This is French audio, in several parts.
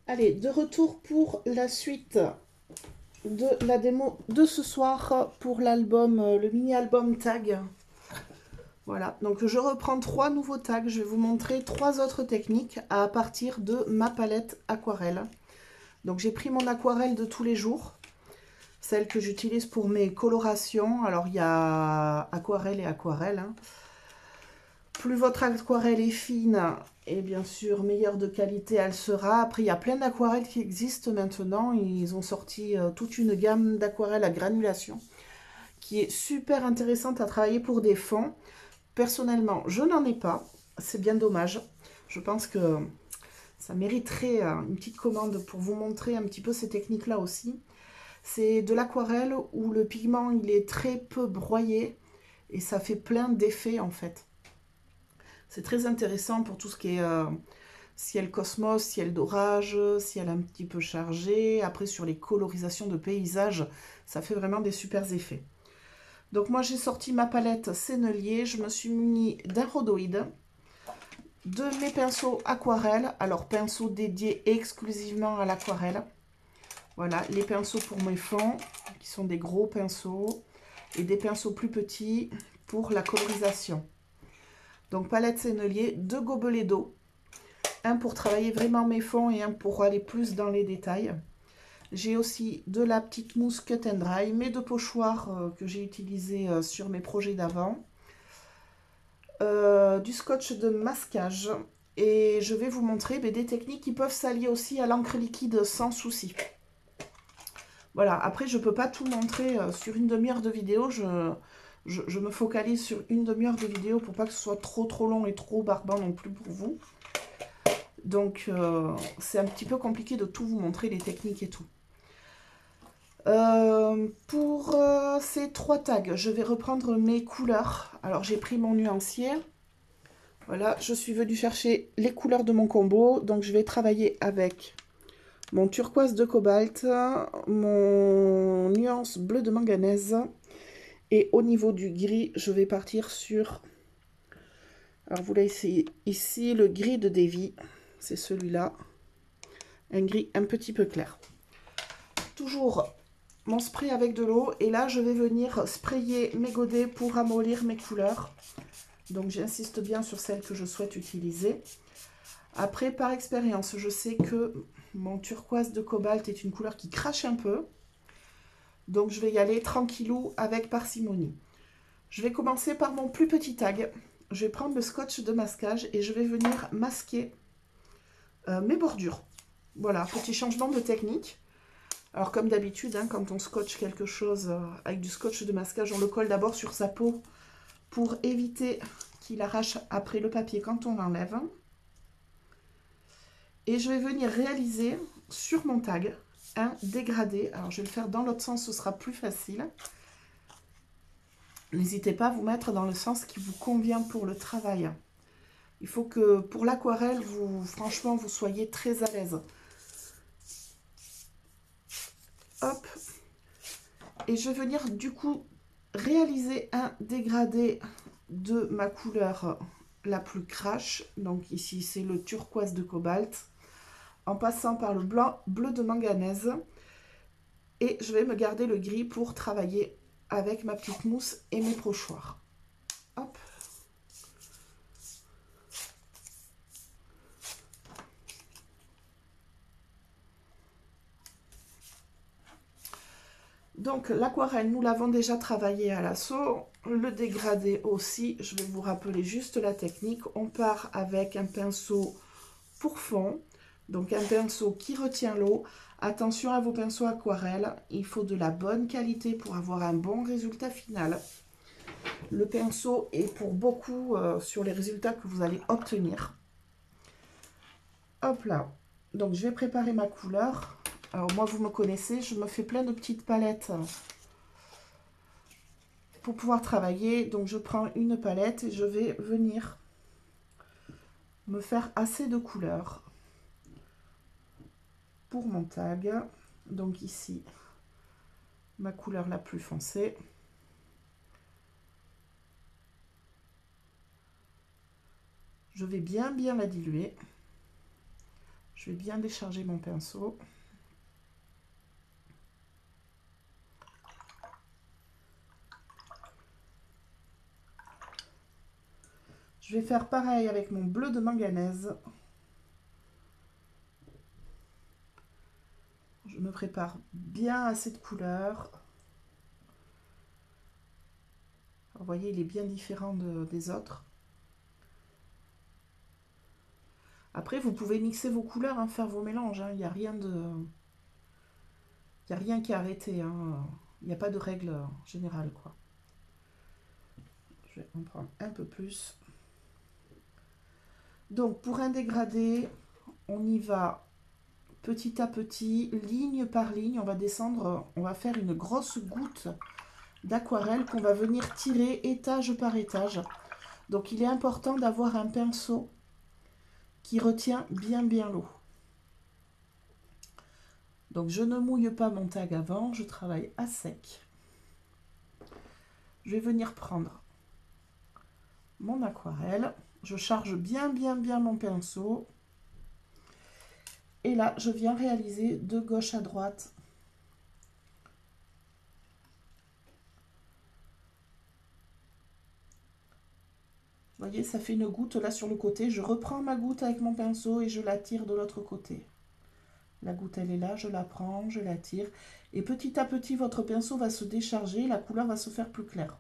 Allez, de retour pour la suite de la démo de ce soir pour l'album, le mini-album Tag. Voilà, donc je reprends trois nouveaux tags. Je vais vous montrer trois autres techniques à partir de ma palette aquarelle. Donc j'ai pris mon aquarelle de tous les jours, celle que j'utilise pour mes colorations. Alors il y a aquarelle et aquarelle, hein. Plus votre aquarelle est fine, et bien sûr meilleure de qualité elle sera. Après il y a plein d'aquarelles qui existent maintenant. Ils ont sorti toute une gamme d'aquarelles à granulation qui est super intéressante à travailler pour des fonds. Personnellement je n'en ai pas, c'est bien dommage. Je pense que ça mériterait une petite commande pour vous montrer un petit peu ces techniques là aussi. C'est de l'aquarelle où le pigment il est très peu broyé et ça fait plein d'effets en fait. C'est très intéressant pour tout ce qui est ciel cosmos, ciel d'orage, ciel un petit peu chargé. Après, sur les colorisations de paysages, ça fait vraiment des super effets. Donc moi, j'ai sorti ma palette Sennelier. Je me suis munie d'un rhodoïde, de mes pinceaux aquarelles. Alors, pinceaux dédiés exclusivement à l'aquarelle. Voilà, les pinceaux pour mes fonds, qui sont des gros pinceaux, et des pinceaux plus petits pour la colorisation. Donc, palette Sennelier, deux gobelets d'eau. Un pour travailler vraiment mes fonds et un pour aller plus dans les détails. J'ai aussi de la petite mousse Cut and Dry, mes deux pochoirs que j'ai utilisés sur mes projets d'avant. Du scotch de masquage. Et je vais vous montrer des techniques qui peuvent s'allier aussi à l'encre liquide sans souci. Voilà, après je ne peux pas tout montrer sur une demi-heure de vidéo. Je me focalise sur une demi-heure de vidéo pour pas que ce soit trop long et trop barbant non plus pour vous. Donc c'est un petit peu compliqué de tout vous montrer, les techniques et tout. Pour ces trois tags, je vais reprendre mes couleurs. Alors j'ai pris mon nuancier. Voilà, je suis venue chercher les couleurs de mon combo. Donc je vais travailler avec mon turquoise de cobalt, mon nuance bleu de manganèse. Et au niveau du gris, je vais partir sur... Alors vous l'avez ici, le gris de Davy. C'est celui-là. Un gris un petit peu clair. Toujours mon spray avec de l'eau et là je vais venir sprayer mes godets pour ramollir mes couleurs. Donc j'insiste bien sur celles que je souhaite utiliser. Après, par expérience, je sais que mon turquoise de cobalt est une couleur qui crache un peu. Donc je vais y aller tranquillou avec parcimonie. Je vais commencer par mon plus petit tag. Je vais prendre le scotch de masquage et je vais venir masquer mes bordures. Voilà, petit changement de technique. Alors comme d'habitude, hein, quand on scotche quelque chose avec du scotch de masquage, on le colle d'abord sur sa peau pour éviter qu'il arrache après le papier quand on l'enlève. Et je vais venir réaliser sur mon tag un dégradé. Alors je vais le faire dans l'autre sens, ce sera plus facile. N'hésitez pas à vous mettre dans le sens qui vous convient pour le travail. Il faut que pour l'aquarelle, franchement, vous soyez très à l'aise. Hop. Et je vais venir du coup réaliser un dégradé de ma couleur la plus crash. Donc ici, c'est le turquoise de cobalt. En passant par le blanc, bleu de manganèse. Et je vais me garder le gris pour travailler avec ma petite mousse et mes pochoirs. Hop. Donc l'aquarelle, nous l'avons déjà travaillé à l'assaut. Le dégradé aussi, je vais vous rappeler juste la technique. On part avec un pinceau pour fond. Donc un pinceau qui retient l'eau. Attention à vos pinceaux aquarelles. Il faut de la bonne qualité pour avoir un bon résultat final. Le pinceau est pour beaucoup sur les résultats que vous allez obtenir. Hop là. Donc je vais préparer ma couleur. Alors moi vous me connaissez, je me fais plein de petites palettes pour pouvoir travailler. Donc je prends une palette et je vais venir me faire assez de couleurs pour mon tag. Donc ici, ma couleur la plus foncée. Je vais bien la diluer. Je vais bien décharger mon pinceau. Je vais faire pareil avec mon bleu de manganèse. Je me prépare bien à cette couleur. Vous voyez, il est bien différent des autres. Après, vous pouvez mixer vos couleurs, hein, faire vos mélanges. Hein. Il n'y a rien qui est arrêté. Hein. Il n'y a pas de règle générale, quoi. Je vais en prendre un peu plus. Donc, pour un dégradé, on y va petit à petit, ligne par ligne. On va descendre, on va faire une grosse goutte d'aquarelle qu'on va venir tirer étage par étage. Donc, il est important d'avoir un pinceau qui retient bien l'eau. Donc, je ne mouille pas mon tag avant, je travaille à sec. Je vais venir prendre mon aquarelle. Je charge bien mon pinceau. Et là, je viens réaliser de gauche à droite. Vous voyez, ça fait une goutte là sur le côté. Je reprends ma goutte avec mon pinceau et je la tire de l'autre côté. La goutte, elle est là, je la prends, je la tire. Et petit à petit, votre pinceau va se décharger, la couleur va se faire plus claire.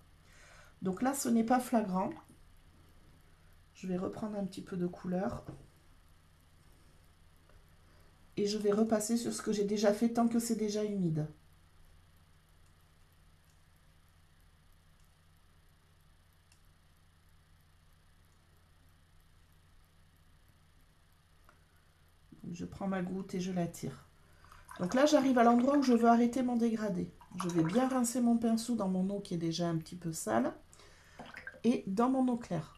Donc là, ce n'est pas flagrant. Je vais reprendre un petit peu de couleur. Et je vais repasser sur ce que j'ai déjà fait tant que c'est déjà humide. Donc je prends ma goutte et je la tire. Donc là, j'arrive à l'endroit où je veux arrêter mon dégradé. Je vais bien rincer mon pinceau dans mon eau qui est déjà un petit peu sale. Et dans mon eau claire.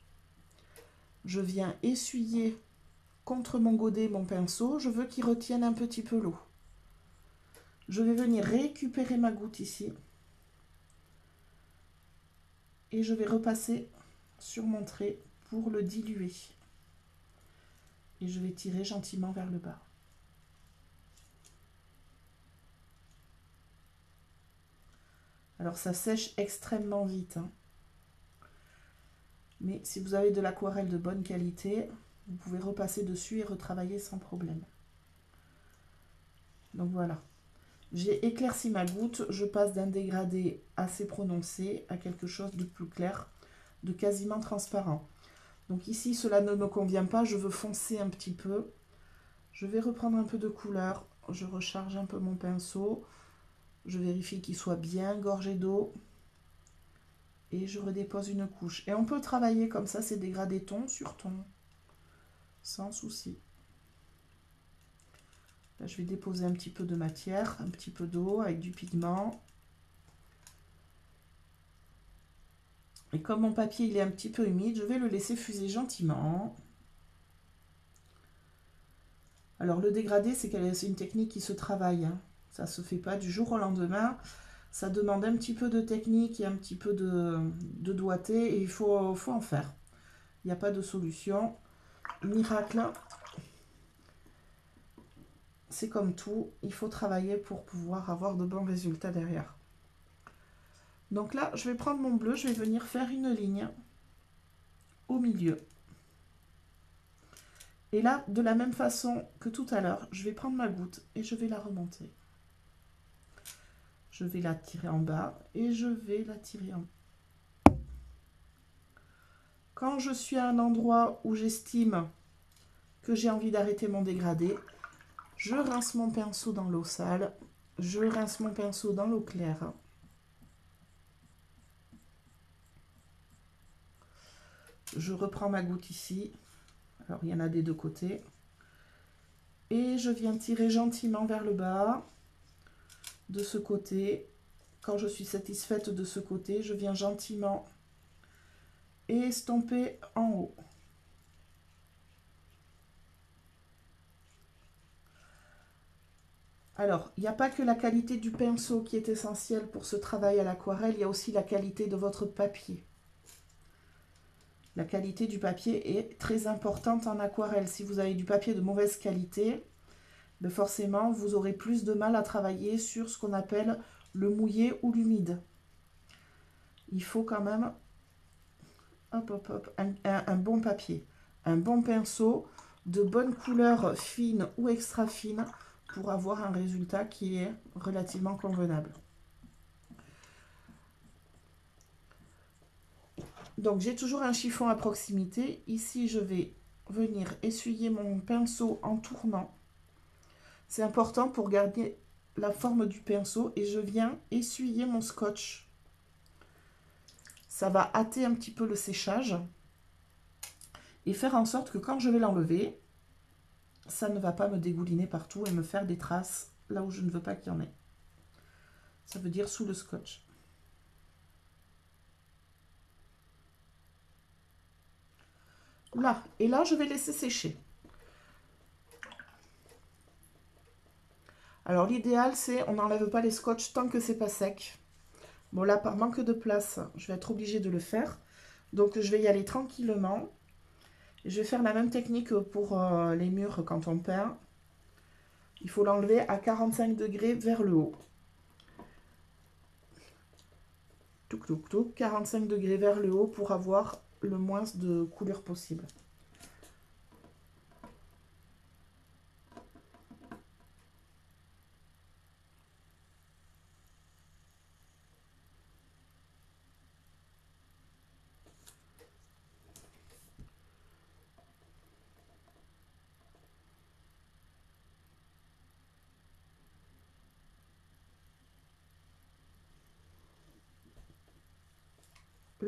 Je viens essuyer contre mon godet mon pinceau. Je veux qu'il retienne un petit peu l'eau. Je vais venir récupérer ma goutte ici. Et je vais repasser sur mon trait pour le diluer. Et je vais tirer gentiment vers le bas. Alors ça sèche extrêmement vite. Hein. Mais si vous avez de l'aquarelle de bonne qualité, vous pouvez repasser dessus et retravailler sans problème. Donc voilà. J'ai éclairci ma goutte. Je passe d'un dégradé assez prononcé à quelque chose de plus clair, de quasiment transparent. Donc ici, cela ne me convient pas. Je veux foncer un petit peu. Je vais reprendre un peu de couleur. Je recharge un peu mon pinceau. Je vérifie qu'il soit bien gorgé d'eau. Et je redépose une couche. Et on peut travailler comme ça, ces dégradés ton sur ton. Sans souci. Là, je vais déposer un petit peu de matière, un petit peu d'eau avec du pigment. Et comme mon papier il est un petit peu humide, je vais le laisser fuser gentiment. Alors le dégradé, c'est une technique qui se travaille. Hein. Ça ne se fait pas du jour au lendemain. Ça demande un petit peu de technique et un petit peu de doigté. Et il faut en faire. Il n'y a pas de solution. Miracle. C'est comme tout. Il faut travailler pour pouvoir avoir de bons résultats derrière. Donc là, je vais prendre mon bleu. Je vais venir faire une ligne au milieu. Et là, de la même façon que tout à l'heure, je vais prendre ma goutte et je vais la remonter. Je vais la tirer en bas et je vais la tirer en haut. Quand je suis à un endroit où j'estime que j'ai envie d'arrêter mon dégradé, je rince mon pinceau dans l'eau sale, je rince mon pinceau dans l'eau claire. Je reprends ma goutte ici. Alors, il y en a des deux côtés. Et je viens tirer gentiment vers le bas. De ce côté. Quand je suis satisfaite de ce côté, je viens gentiment estomper en haut. Alors, il n'y a pas que la qualité du pinceau qui est essentielle pour ce travail à l'aquarelle, il y a aussi la qualité de votre papier. La qualité du papier est très importante en aquarelle. Si vous avez du papier de mauvaise qualité, mais forcément, vous aurez plus de mal à travailler sur ce qu'on appelle le mouillé ou l'humide. Il faut quand même hop, hop, hop, un bon papier, un bon pinceau, de bonne couleur fine ou extra fine pour avoir un résultat qui est relativement convenable. Donc j'ai toujours un chiffon à proximité. Ici, je vais venir essuyer mon pinceau en tournant. C'est important pour garder la forme du pinceau et je viens essuyer mon scotch. Ça va hâter un petit peu le séchage et faire en sorte que quand je vais l'enlever, ça ne va pas me dégouliner partout et me faire des traces là où je ne veux pas qu'il y en ait. Ça veut dire sous le scotch. Là, et là, je vais laisser sécher. Alors l'idéal, c'est on n'enlève pas les scotch tant que c'est pas sec. Bon là, par manque de place, je vais être obligée de le faire. Donc je vais y aller tranquillement. Je vais faire la même technique pour les murs quand on peint. Il faut l'enlever à 45 degrés vers le haut. Touc, touc, touc, 45 degrés vers le haut pour avoir le moins de couleur possible.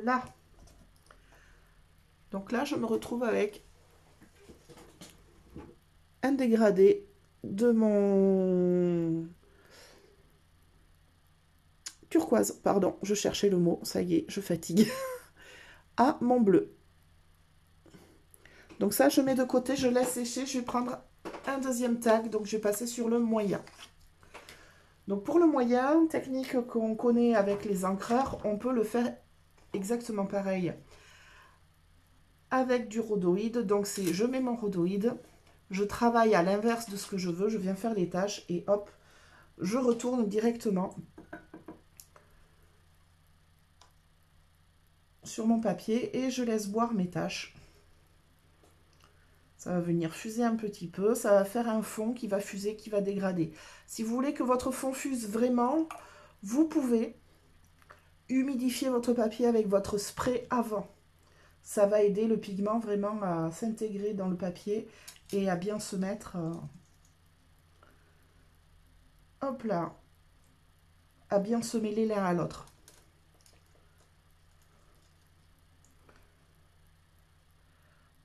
Là, donc là, je me retrouve avec un dégradé de mon turquoise, pardon, je cherchais le mot, ça y est, je fatigue, à mon bleu. Donc ça, je mets de côté, je laisse sécher, je vais prendre un deuxième tag, donc je vais passer sur le moyen. Donc pour le moyen, technique qu'on connaît avec les encreurs, on peut le faire exactement pareil avec du rhodoïde. Donc c'est, je mets mon rhodoïde, je travaille à l'inverse de ce que je veux, je viens faire les tâches et hop, je retourne directement sur mon papier et je laisse boire mes tâches. Ça va venir fuser un petit peu, ça va faire un fond qui va fuser, qui va dégrader. Si vous voulez que votre fond fuse vraiment, vous pouvez humidifier votre papier avec votre spray avant. Ça va aider le pigment vraiment à s'intégrer dans le papier et à bien se mettre, hop là, à bien se mêler l'un à l'autre.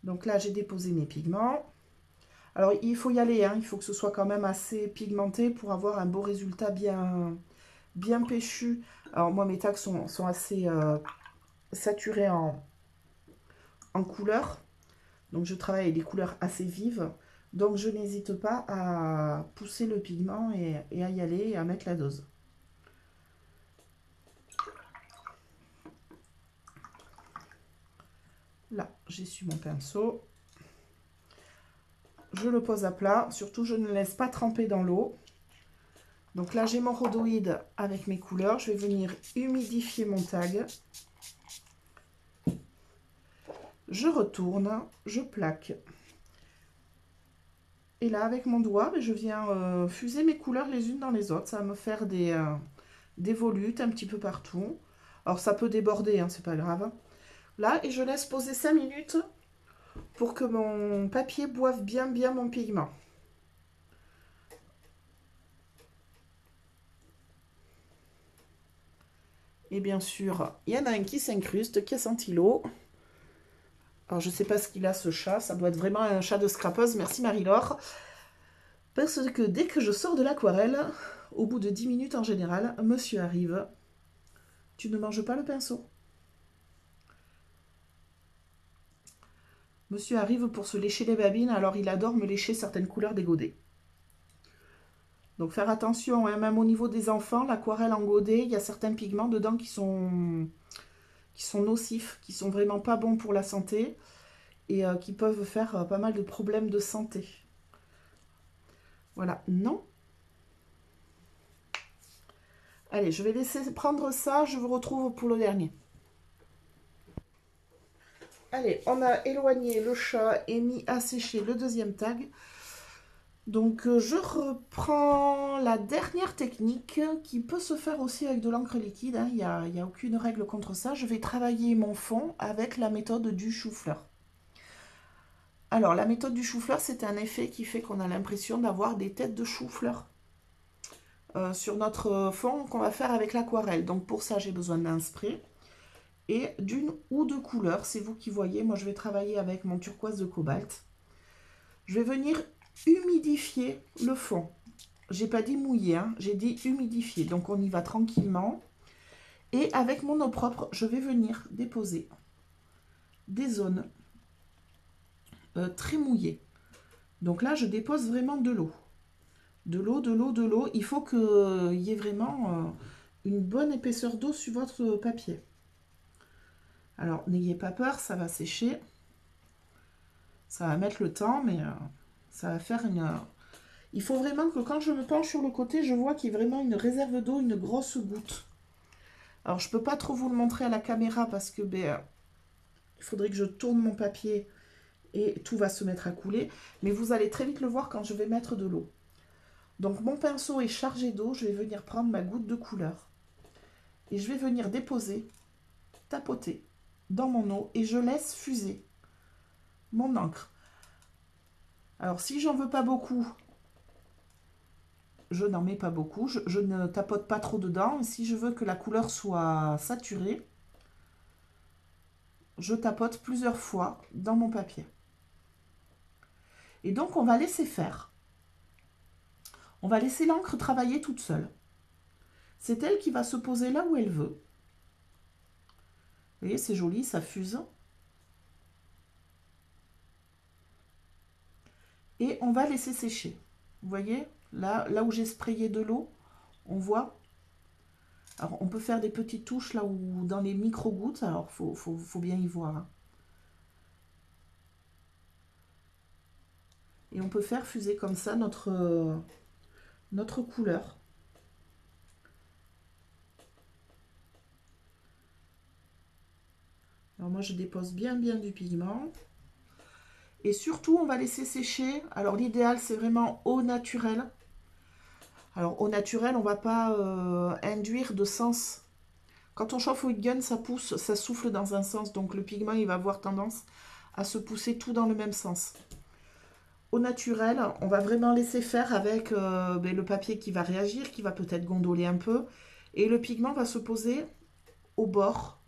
Donc là, j'ai déposé mes pigments. Alors, il faut y aller, hein, il faut que ce soit quand même assez pigmenté pour avoir un beau résultat bien péchu. Alors, moi, mes tags sont assez saturés en couleurs. Donc, je travaille avec des couleurs assez vives. Donc, je n'hésite pas à pousser le pigment et à y aller et à mettre la dose. Là, j'essuie mon pinceau. Je le pose à plat. Surtout, je ne le laisse pas tremper dans l'eau. Donc là, j'ai mon rhodoïde avec mes couleurs. Je vais venir humidifier mon tag. Je retourne, je plaque. Et là, avec mon doigt, je viens fuser mes couleurs les unes dans les autres. Ça va me faire des volutes un petit peu partout. Alors, ça peut déborder, hein, c'est pas grave. Là, et je laisse poser 5 minutes pour que mon papier boive bien mon pigment. Et bien sûr, il y en a un qui s'incruste, qui a senti l'eau. Alors, je ne sais pas ce qu'il a, ce chat. Ça doit être vraiment un chat de scrapeuse. Merci, Marie-Laure. Parce que dès que je sors de l'aquarelle, au bout de 10 minutes en général, monsieur arrive. Tu ne manges pas le pinceau? Monsieur arrive pour se lécher les babines, alors il adore me lécher certaines couleurs des godets. Donc faire attention, hein, même au niveau des enfants, l'aquarelle en godet, il y a certains pigments dedans qui sont nocifs, qui sont vraiment pas bons pour la santé et qui peuvent faire pas mal de problèmes de santé. Voilà, non. Allez, je vais laisser prendre ça, je vous retrouve pour le dernier. Allez, on a éloigné le chat et mis à sécher le deuxième tag. Donc je reprends la dernière technique qui peut se faire aussi avec de l'encre liquide, hein. Il n'y a aucune règle contre ça. Je vais travailler mon fond avec la méthode du chou-fleur. Alors la méthode du chou-fleur, c'est un effet qui fait qu'on a l'impression d'avoir des têtes de chou-fleur sur notre fond qu'on va faire avec l'aquarelle. Donc pour ça, j'ai besoin d'un spray et d'une ou deux couleurs. C'est vous qui voyez. Moi, je vais travailler avec mon turquoise de cobalt. Je vais venir humidifier le fond. J'ai pas dit mouiller, hein, j'ai dit humidifier. Donc on y va tranquillement. Et avec mon eau propre, je vais venir déposer des zones très mouillées. Donc là, je dépose vraiment de l'eau. De l'eau, de l'eau, de l'eau. Il faut qu'il y ait vraiment une bonne épaisseur d'eau sur votre papier. Alors, n'ayez pas peur, ça va sécher. Ça va mettre le temps, mais ça va faire une... Il faut vraiment que quand je me penche sur le côté, je vois qu'il y a vraiment une réserve d'eau, une grosse goutte. Alors, je ne peux pas trop vous le montrer à la caméra parce que il faudrait que je tourne mon papier et tout va se mettre à couler. Mais vous allez très vite le voir quand je vais mettre de l'eau. Donc, mon pinceau est chargé d'eau. Je vais venir prendre ma goutte de couleur. Et je vais venir déposer, tapoter dans mon eau et je laisse fuser mon encre. Alors, si j'en veux pas beaucoup, je n'en mets pas beaucoup. Je ne tapote pas trop dedans. Et si je veux que la couleur soit saturée, je tapote plusieurs fois dans mon papier. Et donc, on va laisser faire. On va laisser l'encre travailler toute seule. C'est elle qui va se poser là où elle veut. Vous voyez, c'est joli, ça fuse. Et on va laisser sécher. Vous voyez, là où j'ai sprayé de l'eau, on voit. Alors, on peut faire des petites touches là où dans les micro-gouttes. Alors, faut bien y voir, hein. Et on peut faire fuser comme ça notre couleur. Alors moi, je dépose bien du pigment. Et surtout, on va laisser sécher. Alors l'idéal, c'est vraiment eau naturelle. Alors eau naturelle, on ne va pas induire de sens. Quand on chauffe au heat gun, ça pousse, ça souffle dans un sens. Donc le pigment, il va avoir tendance à se pousser tout dans le même sens. Au naturel, on va vraiment laisser faire avec le papier qui va réagir, qui va peut-être gondoler un peu. Et le pigment va se poser au bord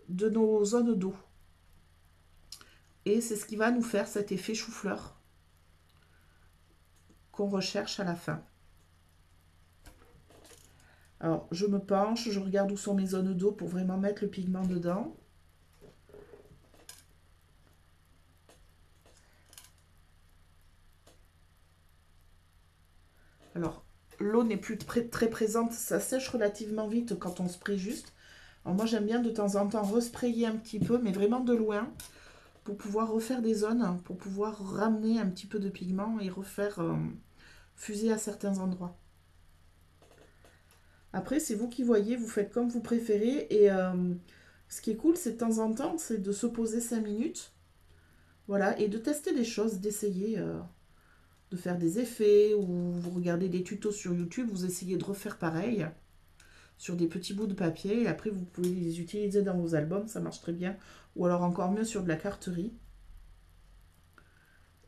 de nos zones d'eau. Et c'est ce qui va nous faire cet effet chou-fleur qu'on recherche à la fin. Alors, je me penche, je regarde où sont mes zones d'eau pour vraiment mettre le pigment dedans. Alors, l'eau n'est plus très présente, ça sèche relativement vite quand on spraye juste. Alors moi, j'aime bien de temps en temps resprayer un petit peu, mais vraiment de loin, pour pouvoir refaire des zones, pour pouvoir ramener un petit peu de pigment et refaire fuser à certains endroits. Après, c'est vous qui voyez, vous faites comme vous préférez. Et ce qui est cool, c'est de temps en temps, c'est de se poser 5 minutes. Voilà, et de tester des choses, d'essayer de faire des effets, ou vous regardez des tutos sur YouTube, vous essayez de refaire pareil sur des petits bouts de papier. Et après, vous pouvez les utiliser dans vos albums, ça marche très bien. Ou alors encore mieux sur de la carterie.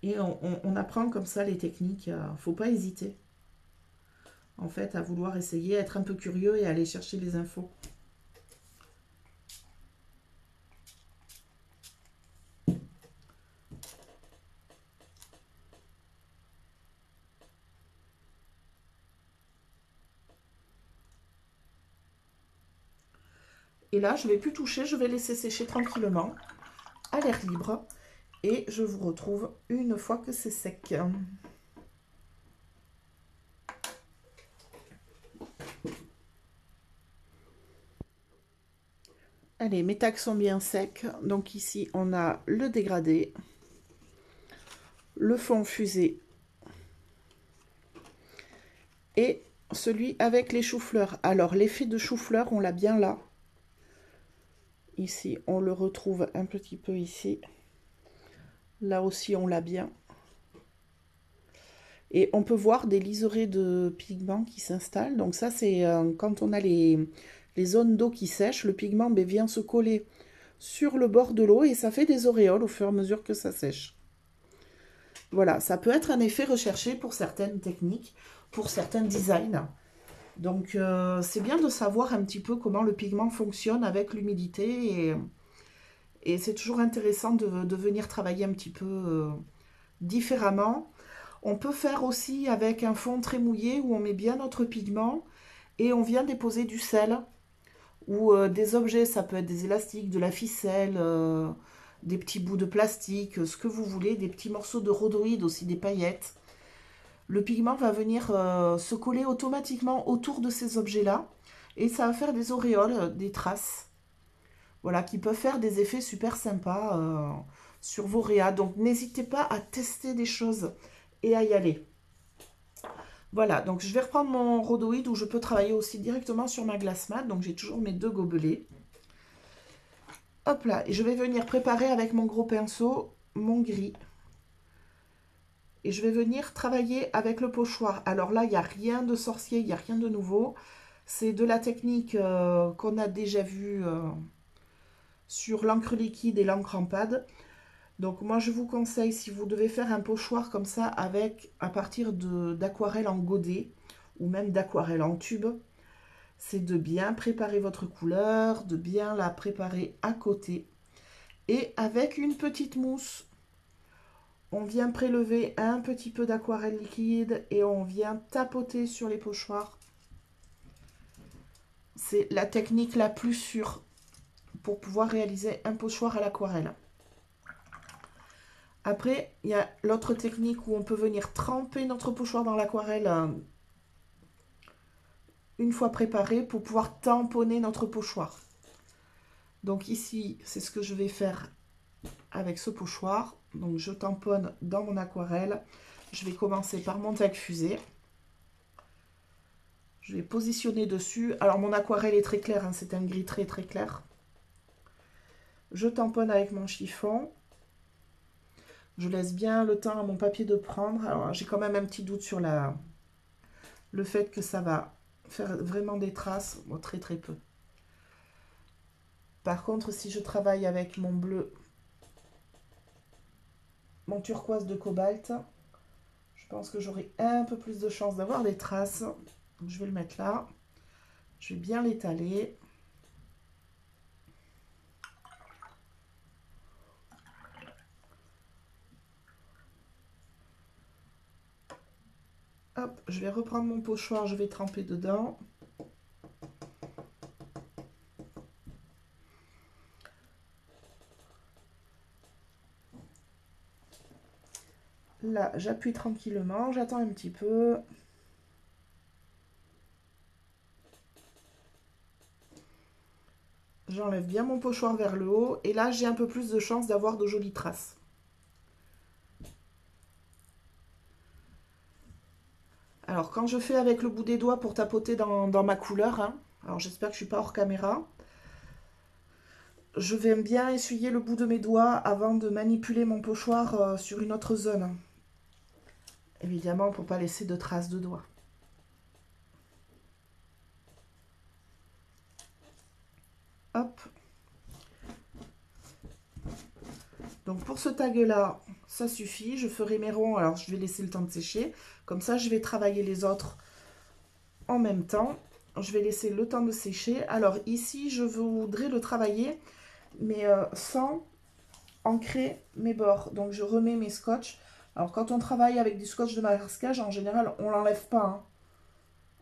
Et on apprend comme ça les techniques. Faut pas hésiter, en fait, à vouloir essayer, être un peu curieux et aller chercher les infos. Et là, je ne vais plus toucher, je vais laisser sécher tranquillement, à l'air libre. Et je vous retrouve une fois que c'est sec. Allez, mes tags sont bien secs. Donc ici, on a le dégradé, le fond fusé et celui avec les choux-fleurs. Alors, l'effet de chou-fleur, on l'a bien là. Ici, on le retrouve un petit peu ici. Là aussi, on l'a bien. Et on peut voir des liserés de pigments qui s'installent. Donc ça, c'est quand on a les zones d'eau qui sèchent, le pigment vient se coller sur le bord de l'eau et ça fait des auréoles au fur et à mesure que ça sèche. Voilà, ça peut être un effet recherché pour certaines techniques, pour certains designs. Donc c'est bien de savoir un petit peu comment le pigment fonctionne avec l'humidité et c'est toujours intéressant de venir travailler un petit peu différemment. On peut faire aussi avec un fond très mouillé où on met bien notre pigment et on vient déposer du sel ou des objets, ça peut être des élastiques, de la ficelle, des petits bouts de plastique, ce que vous voulez, des petits morceaux de rhodoïde aussi, des paillettes. Le pigment va venir se coller automatiquement autour de ces objets-là et ça va faire des auréoles, des traces, voilà, qui peuvent faire des effets super sympas sur vos réas. Donc n'hésitez pas à tester des choses et à y aller. Voilà, donc je vais reprendre mon rhodoïde où je peux travailler aussi directement sur ma glace mat. Donc j'ai toujours mes 2 gobelets. Hop là, et je vais venir préparer avec mon gros pinceau mon gris. Et je vais venir travailler avec le pochoir. Alors là, il n'y a rien de sorcier, il n'y a rien de nouveau. C'est de la technique qu'on a déjà vue sur l'encre liquide et l'encre en pad. Donc moi, je vous conseille, si vous devez faire un pochoir comme ça, à partir d'aquarelle en godet, ou même d'aquarelle en tube, c'est de bien préparer votre couleur, de bien la préparer à côté. Et avec une petite mousse, on vient prélever un petit peu d'aquarelle liquide et on vient tapoter sur les pochoirs. C'est la technique la plus sûre pour pouvoir réaliser un pochoir à l'aquarelle. Après, il y a l'autre technique où on peut venir tremper notre pochoir dans l'aquarelle une fois préparé pour pouvoir tamponner notre pochoir. Donc ici, c'est ce que je vais faire avec ce pochoir. Donc je tamponne dans mon aquarelle. Je vais commencer par mon tag fusée. Je vais positionner dessus. Alors mon aquarelle est très claire, hein, c'est un gris très très clair. Je tamponne avec mon chiffon. Je laisse bien le temps à mon papier de prendre. Alors j'ai quand même un petit doute sur le fait que ça va faire vraiment des traces. Bon, très très peu. Par contre, si je travaille avec mon bleu, mon turquoise de cobalt, je pense que j'aurai un peu plus de chance d'avoir des traces. Donc, je vais le mettre là. Je vais bien l'étaler. Hop, je vais reprendre mon pochoir, je vais tremper dedans. Là, j'appuie tranquillement, j'attends un petit peu. J'enlève bien mon pochoir vers le haut. Et là, j'ai un peu plus de chance d'avoir de jolies traces. Alors, quand je fais avec le bout des doigts pour tapoter dans ma couleur, hein, alors j'espère que je ne suis pas hors caméra, je vais bien essuyer le bout de mes doigts avant de manipuler mon pochoir sur une autre zone. Évidemment, pour ne pas laisser de traces de doigts. Hop. Donc pour ce tag là, ça suffit. Je ferai mes ronds. Alors je vais laisser le temps de sécher. Comme ça, je vais travailler les autres en même temps. Je vais laisser le temps de sécher. Alors ici, je voudrais le travailler, mais sans ancrer mes bords. Donc je remets mes scotch. Alors quand on travaille avec du scotch de masquage, en général, on l'enlève pas, hein.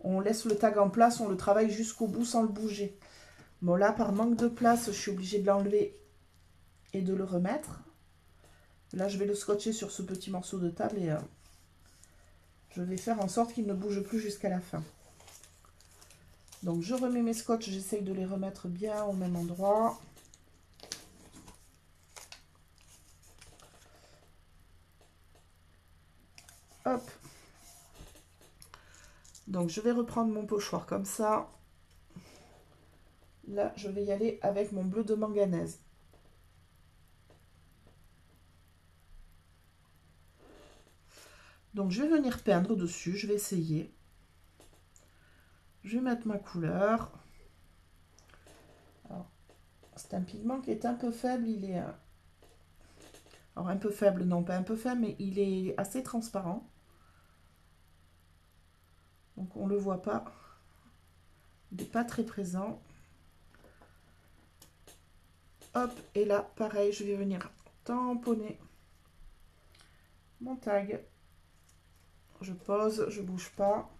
On laisse le tag en place, on le travaille jusqu'au bout sans le bouger. Bon là, par manque de place, je suis obligée de l'enlever et de le remettre. Là, je vais le scotcher sur ce petit morceau de table et je vais faire en sorte qu'il ne bouge plus jusqu'à la fin. Donc, je remets mes scotch, j'essaye de les remettre bien au même endroit. Hop. Donc je vais reprendre mon pochoir comme ça. Là, je vais y aller avec mon bleu de manganèse. Donc je vais venir peindre dessus, je vais essayer. Je vais mettre ma couleur. C'est un pigment qui est un peu faible, il est... Alors un peu faible, non pas un peu faible, mais il est assez transparent. Donc on ne le voit pas. Il n'est pas très présent. Hop, et là, pareil, je vais venir tamponner mon tag. Je pose, je bouge pas.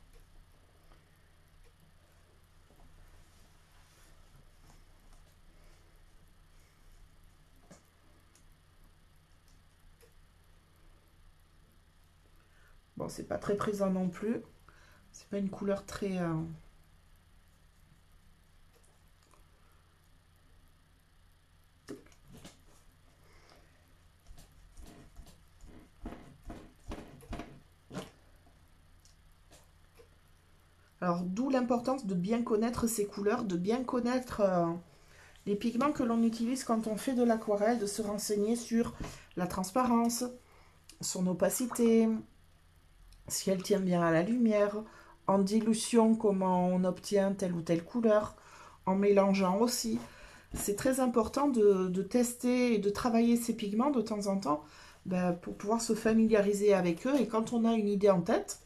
Bon, c'est pas très présent non plus. C'est pas une couleur très... Alors, d'où l'importance de bien connaître ces couleurs, de bien connaître les pigments que l'on utilise quand on fait de l'aquarelle, de se renseigner sur la transparence, son opacité, si elle tient bien à la lumière, en dilution, comment on obtient telle ou telle couleur, en mélangeant aussi. C'est très important de tester et de travailler ces pigments de temps en temps pour pouvoir se familiariser avec eux. Et quand on a une idée en tête,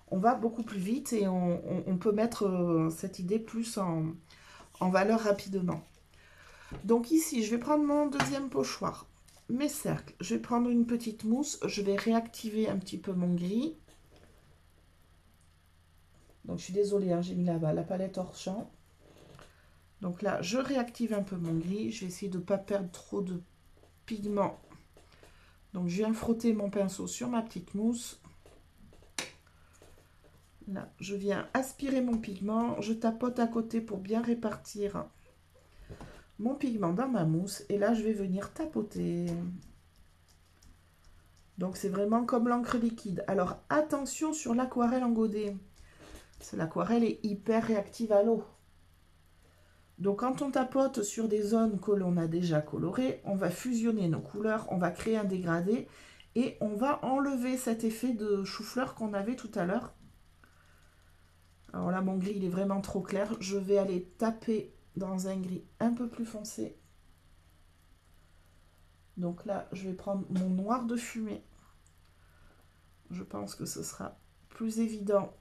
on va beaucoup plus vite et on peut mettre cette idée plus en valeur rapidement. Donc ici, je vais prendre mon deuxième pochoir, mes cercles. Je vais prendre une petite mousse, je vais réactiver un petit peu mon gris. Donc je suis désolée, hein, j'ai mis la palette hors champ. Donc là, je réactive un peu mon gris. Je vais essayer de ne pas perdre trop de pigment. Donc je viens frotter mon pinceau sur ma petite mousse. Là, je viens aspirer mon pigment. Je tapote à côté pour bien répartir mon pigment dans ma mousse. Et là, je vais venir tapoter. Donc c'est vraiment comme l'encre liquide. Alors attention sur l'aquarelle en godet. L'aquarelle est hyper réactive à l'eau. Donc quand on tapote sur des zones que l'on a déjà colorées, on va fusionner nos couleurs, on va créer un dégradé et on va enlever cet effet de chou-fleur qu'on avait tout à l'heure. Alors là, mon gris, il est vraiment trop clair. Je vais aller taper dans un gris un peu plus foncé. Donc là, je vais prendre mon noir de fumée. Je pense que ce sera plus évident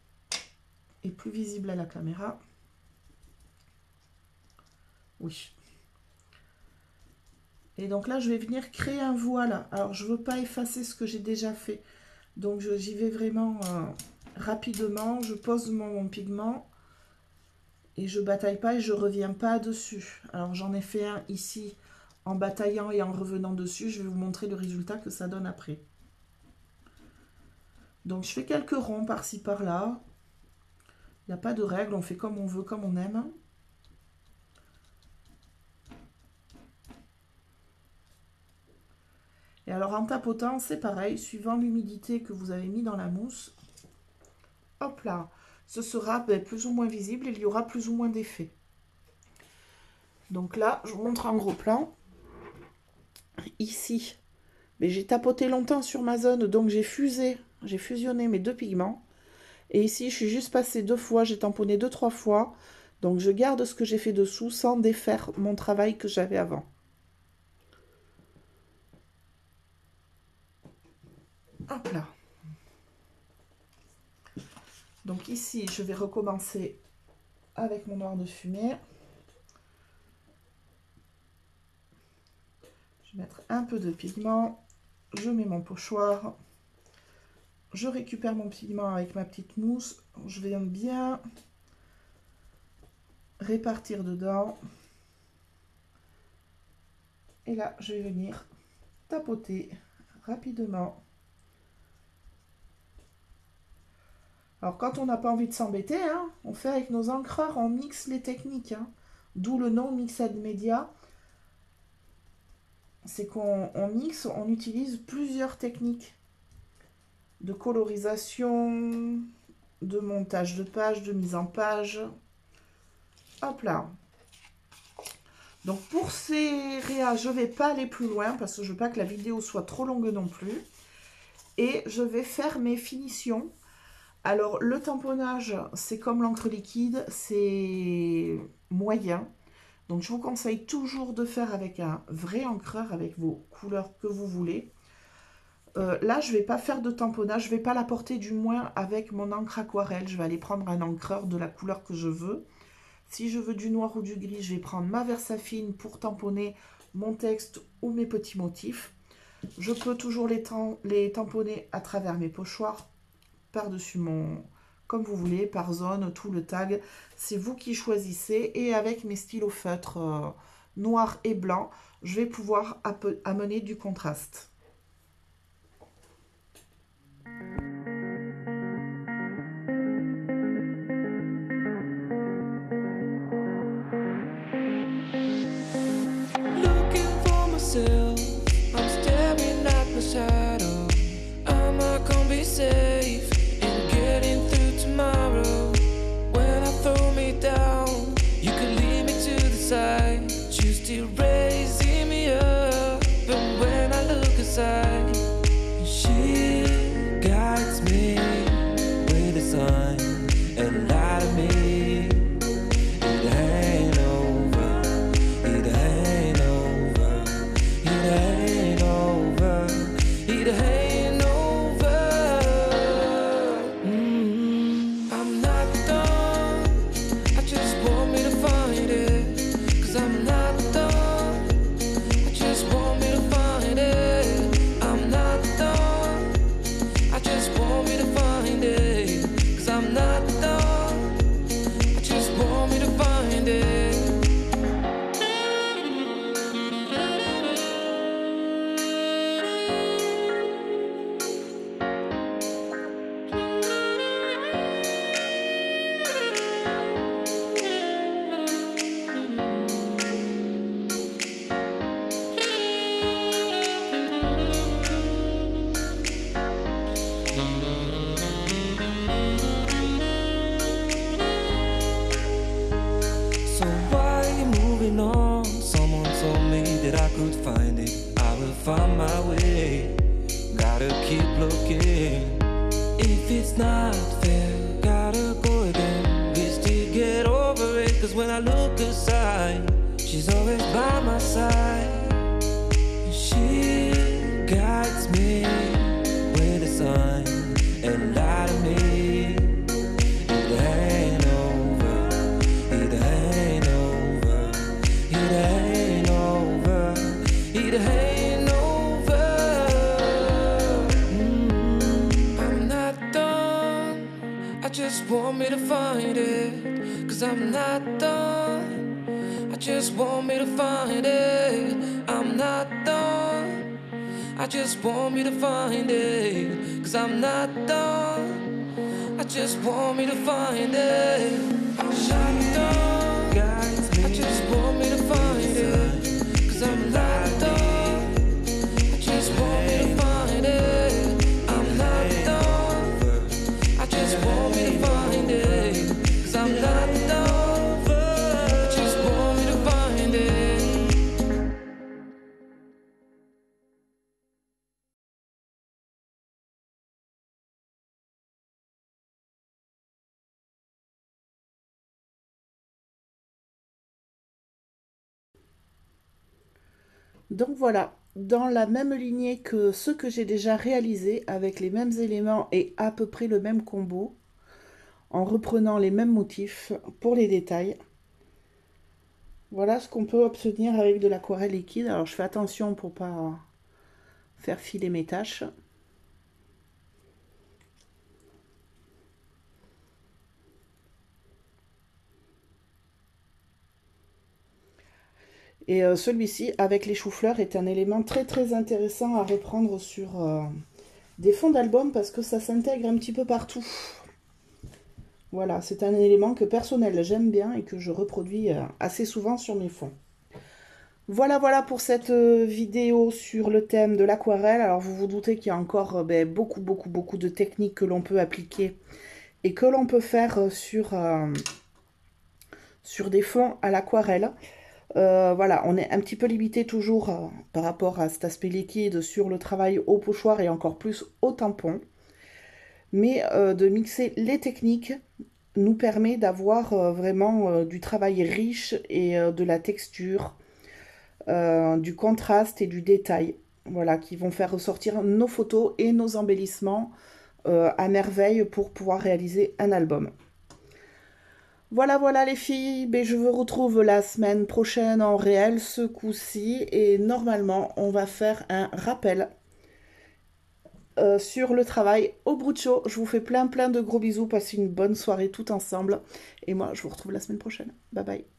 et plus visible à la caméra. Oui. Et donc là, je vais venir créer un voile. Alors, je ne veux pas effacer ce que j'ai déjà fait. Donc, j'y vais vraiment rapidement. Je pose mon pigment et je bataille pas et je reviens pas dessus. Alors, j'en ai fait un ici en bataillant et en revenant dessus. Je vais vous montrer le résultat que ça donne après. Donc, je fais quelques ronds par-ci, par-là. Il n'y a pas de règle. On fait comme on veut, comme on aime. Et alors en tapotant, c'est pareil, suivant l'humidité que vous avez mis dans la mousse, hop là, ce sera plus ou moins visible, il y aura plus ou moins d'effet. Donc là, je vous montre en gros plan. Ici, j'ai tapoté longtemps sur ma zone, donc j'ai fusionné mes deux pigments. Et ici, je suis juste passée 2 fois, j'ai tamponné 2-3 fois. Donc je garde ce que j'ai fait dessous sans défaire mon travail que j'avais avant. Hop là. Donc ici, je vais recommencer avec mon noir de fumée. Je vais mettre un peu de pigment. Je mets mon pochoir. Je récupère mon pigment avec ma petite mousse. Je vais bien répartir dedans. Et là, je vais venir tapoter rapidement. Alors, quand on n'a pas envie de s'embêter, hein, on fait avec nos encreurs, on mixe les techniques. Hein. D'où le nom Mixed Media. C'est qu'on mixe, on utilise plusieurs techniques de colorisation, de montage de page, de mise en page. Hop là. Donc pour ces réas, je ne vais pas aller plus loin parce que je ne veux pas que la vidéo soit trop longue non plus. Et je vais faire mes finitions. Alors le tamponnage, c'est comme l'encre liquide, c'est moyen. Donc je vous conseille toujours de faire avec un vrai encreur, avec vos couleurs que vous voulez. Là, je ne vais pas faire de tamponnage, je ne vais pas l'apporter du moins avec mon encre aquarelle. Je vais aller prendre un encreur de la couleur que je veux. Si je veux du noir ou du gris, je vais prendre ma Versafine pour tamponner mon texte ou mes petits motifs. Je peux toujours les tamponner à travers mes pochoirs, par-dessus mon... comme vous voulez, par zone, tout le tag. C'est vous qui choisissez. Et avec mes stylos feutres noir et blanc, je vais pouvoir amener du contraste. I'm staring at my shadow. Am I gonna be safe in getting through tomorrow? When I throw me down, you could lead me to the side. You still raising me up, but when I look aside, she guides me with a sign and light of me. Find my way, gotta keep looking. If it's not fair, gotta go again. We still get over it, cause when I look aside, she's always by my side. She guides me with a sign and light of me. It ain't over, it ain't over, it ain't over, it ain't. Just want me to find it, cause I'm not done. I just want me to find it, I'm not done. I just want me to find it, cause I'm not done. I just want me to find it, I'm not done. I just want me to find it, cause I'm not done. I just want me to find it, I'm not done. I just want me to find it, cause I'm not over. I just want me to find it. Donc voilà, dans la même lignée que ceux que j'ai déjà réalisés, avec les mêmes éléments et à peu près le même combo, en reprenant les mêmes motifs pour les détails. Voilà ce qu'on peut obtenir avec de l'aquarelle liquide. Alors je fais attention pour pas faire filer mes tâches. Et celui-ci, avec les choux-fleurs, est un élément très intéressant à reprendre sur des fonds d'album parce que ça s'intègre un petit peu partout. Voilà, c'est un élément que personnel j'aime bien et que je reproduis assez souvent sur mes fonds. Voilà pour cette vidéo sur le thème de l'aquarelle. Alors vous vous doutez qu'il y a encore beaucoup de techniques que l'on peut appliquer et que l'on peut faire sur des fonds à l'aquarelle. Voilà, on est un petit peu limité toujours par rapport à cet aspect liquide sur le travail au pochoir et encore plus au tampon. Mais de mixer les techniques nous permet d'avoir vraiment du travail riche et de la texture, du contraste et du détail. Voilà, qui vont faire ressortir nos photos et nos embellissements à merveille pour pouvoir réaliser un album. Voilà, voilà les filles, ben, je vous retrouve la semaine prochaine en réel ce coup-ci et normalement on va faire un rappel sur le travail au Brucho. Je vous fais plein plein de gros bisous, passez une bonne soirée tout ensemble et moi je vous retrouve la semaine prochaine. Bye bye.